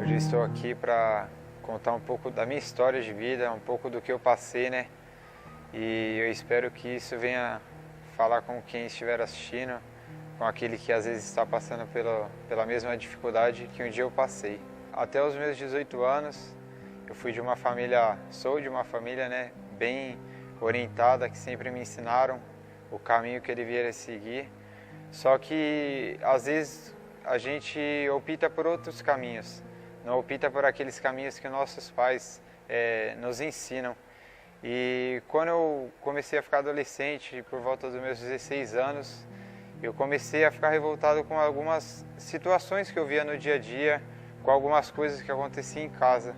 Hoje eu estou aqui para contar um pouco da minha história de vida, um pouco do que eu passei, né? E eu espero que isso venha falar com quem estiver assistindo, com aquele que às vezes está passando pela mesma dificuldade que um dia eu passei. Até os meus 18 anos, eu fui de uma família, sou de uma família, né, bem orientada, que sempre me ensinaram o caminho que ele deveria seguir. Só que às vezes a gente opta por outros caminhos, não opta por aqueles caminhos que nossos pais nos ensinam. E quando eu comecei a ficar adolescente, por volta dos meus 16 anos, eu comecei a ficar revoltado com algumas situações que eu via no dia a dia, com algumas coisas que aconteciam em casa.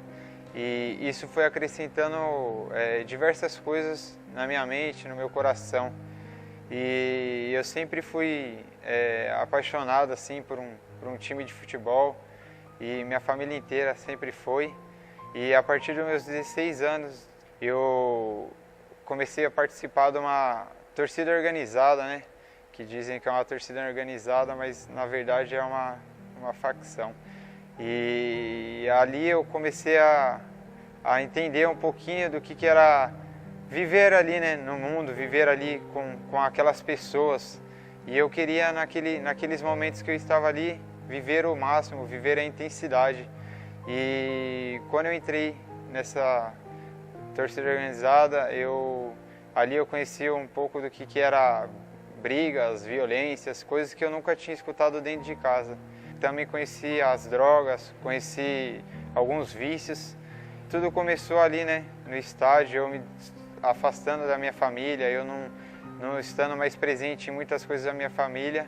E isso foi acrescentando diversas coisas na minha mente, no meu coração. E eu sempre fui apaixonado assim por um time de futebol, e minha família inteira sempre foi. E a partir dos meus 16 anos eu comecei a participar de uma torcida organizada, né? Que dizem que é uma torcida organizada, mas na verdade é uma facção. E ali eu comecei a entender um pouquinho do que era viver ali, né, no mundo, viver ali com aquelas pessoas. E eu queria, naqueles momentos que eu estava ali, viver o máximo, viver a intensidade. E quando eu entrei nessa torcida organizada, ali eu conheci um pouco do que era brigas, violências, coisas que eu nunca tinha escutado dentro de casa. Também conheci as drogas, conheci alguns vícios. Tudo começou ali, né, no estádio, eu me afastando da minha família, eu não estando mais presente em muitas coisas da minha família.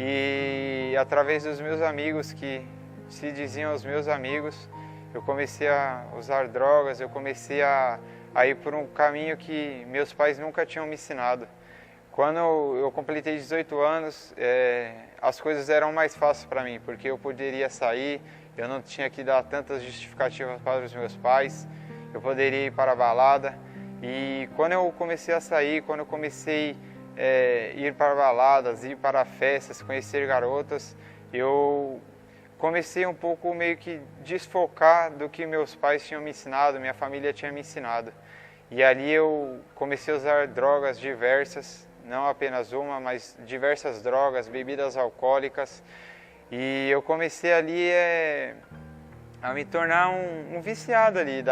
E através dos meus amigos, que se diziam os meus amigos, eu comecei a usar drogas, eu comecei a ir por um caminho que meus pais nunca tinham me ensinado. Quando eu completei 18 anos, as coisas eram mais fáceis para mim, porque eu poderia sair, eu não tinha que dar tantas justificativas para os meus pais, eu poderia ir para a balada. E quando eu comecei a sair, quando eu comecei a ir para baladas, ir para festas, conhecer garotas, eu comecei um pouco meio que desfocar do que meus pais tinham me ensinado, minha família tinha me ensinado. E ali eu comecei a usar drogas diversas, não apenas uma, mas diversas drogas, bebidas alcoólicas. E eu comecei ali a me tornar um viciado ali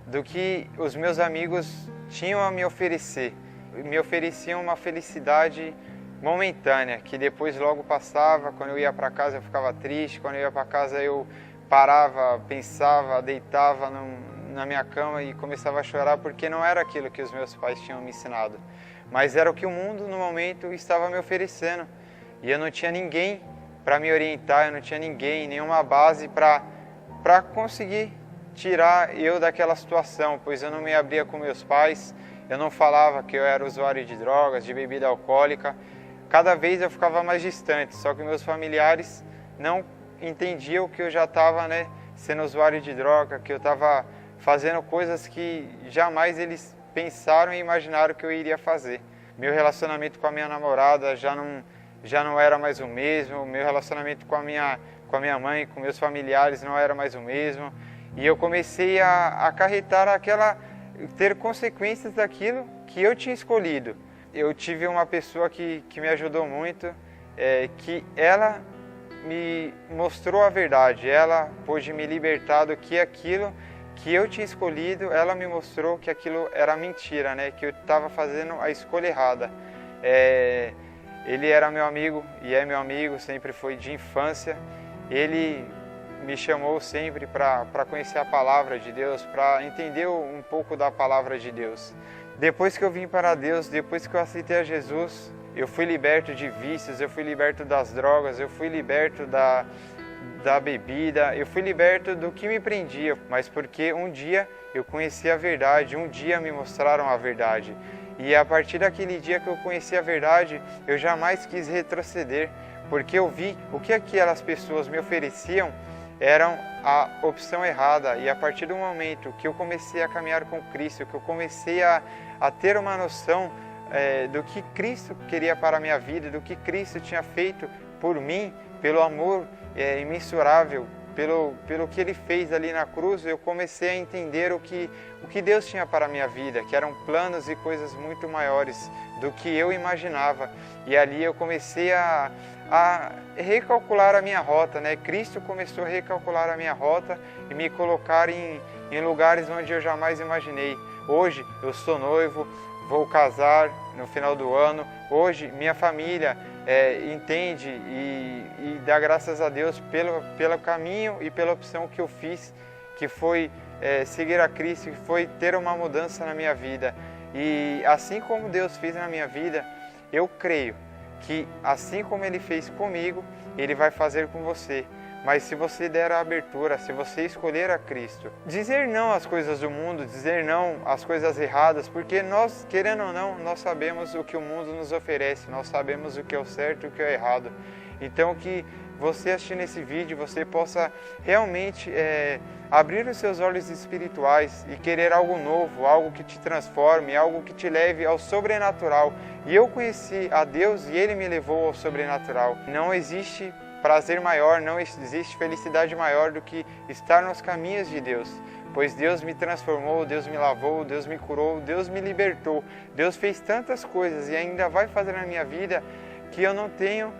do que os meus amigos tinham a me oferecer. Me ofereciam uma felicidade momentânea, que depois logo passava. Quando eu ia para casa eu ficava triste, quando eu ia para casa eu parava, pensava, deitava na minha cama e começava a chorar, porque não era aquilo que os meus pais tinham me ensinado, mas era o que o mundo no momento estava me oferecendo. E eu não tinha ninguém para me orientar, eu não tinha ninguém, nenhuma base para conseguir tirar eu daquela situação, pois eu não me abria com meus pais, eu não falava que eu era usuário de drogas, de bebida alcoólica. Cada vez eu ficava mais distante, só que meus familiares não entendiam que eu já estava, né, sendo usuário de droga, que eu estava fazendo coisas que jamais eles pensaram e imaginaram que eu iria fazer. Meu relacionamento com a minha namorada já não era mais o mesmo, meu relacionamento com a minha mãe, com meus familiares não era mais o mesmo. E eu comecei a acarretar ter consequências daquilo que eu tinha escolhido. Eu tive uma pessoa que me ajudou muito, que ela me mostrou a verdade, ela pôde me libertar do que aquilo que eu tinha escolhido, ela me mostrou que aquilo era mentira, né? Que eu estava fazendo a escolha errada. Ele era meu amigo e é meu amigo, sempre foi de infância. Ele me chamou sempre para conhecer a palavra de Deus, para entender um pouco da palavra de Deus. Depois que eu vim para Deus, depois que eu aceitei a Jesus, eu fui liberto de vícios, eu fui liberto das drogas, eu fui liberto da bebida, eu fui liberto do que me prendia, mas porque um dia eu conheci a verdade, um dia me mostraram a verdade. E a partir daquele dia que eu conheci a verdade, eu jamais quis retroceder, porque eu vi o que aquelas pessoas me ofereciam eram a opção errada. E a partir do momento que eu comecei a caminhar com Cristo, que eu comecei a ter uma noção do que Cristo queria para a minha vida, do que Cristo tinha feito por mim, pelo amor imensurável pelo que Ele fez ali na cruz, eu comecei a entender o que Deus tinha para a minha vida, que eram planos e coisas muito maiores do que eu imaginava. E ali eu comecei a recalcular a minha rota, né? Cristo começou a recalcular a minha rota e me colocar em lugares onde eu jamais imaginei. Hoje eu sou noivo, vou casar no final do ano. Hoje minha família entende e dá graças a Deus pelo caminho e pela opção que eu fiz, que foi seguir a Cristo, que foi ter uma mudança na minha vida. E assim como Deus fez na minha vida, eu creio que assim como Ele fez comigo, Ele vai fazer com você. Mas se você der a abertura, se você escolher a Cristo, dizer não às coisas do mundo, dizer não às coisas erradas, porque nós, querendo ou não, nós sabemos o que o mundo nos oferece, nós sabemos o que é o certo e o que é o errado. Então que você assistindo esse vídeo, você possa realmente abrir os seus olhos espirituais e querer algo novo, algo que te transforme, algo que te leve ao sobrenatural. E eu conheci a Deus e Ele me levou ao sobrenatural. Não existe prazer maior, não existe felicidade maior do que estar nos caminhos de Deus, pois Deus me transformou, Deus me lavou, Deus me curou, Deus me libertou. Deus fez tantas coisas e ainda vai fazer na minha vida que eu não tenho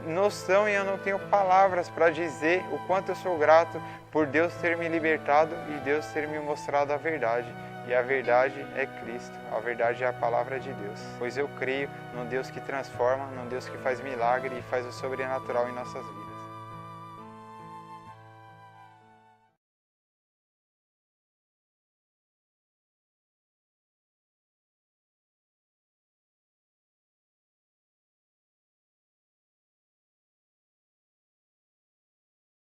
noção e eu não tenho palavras para dizer o quanto eu sou grato por Deus ter me libertado e Deus ter me mostrado a verdade. E a verdade é Cristo, a verdade é a palavra de Deus. Pois eu creio num Deus que transforma, num Deus que faz milagre e faz o sobrenatural em nossas vidas.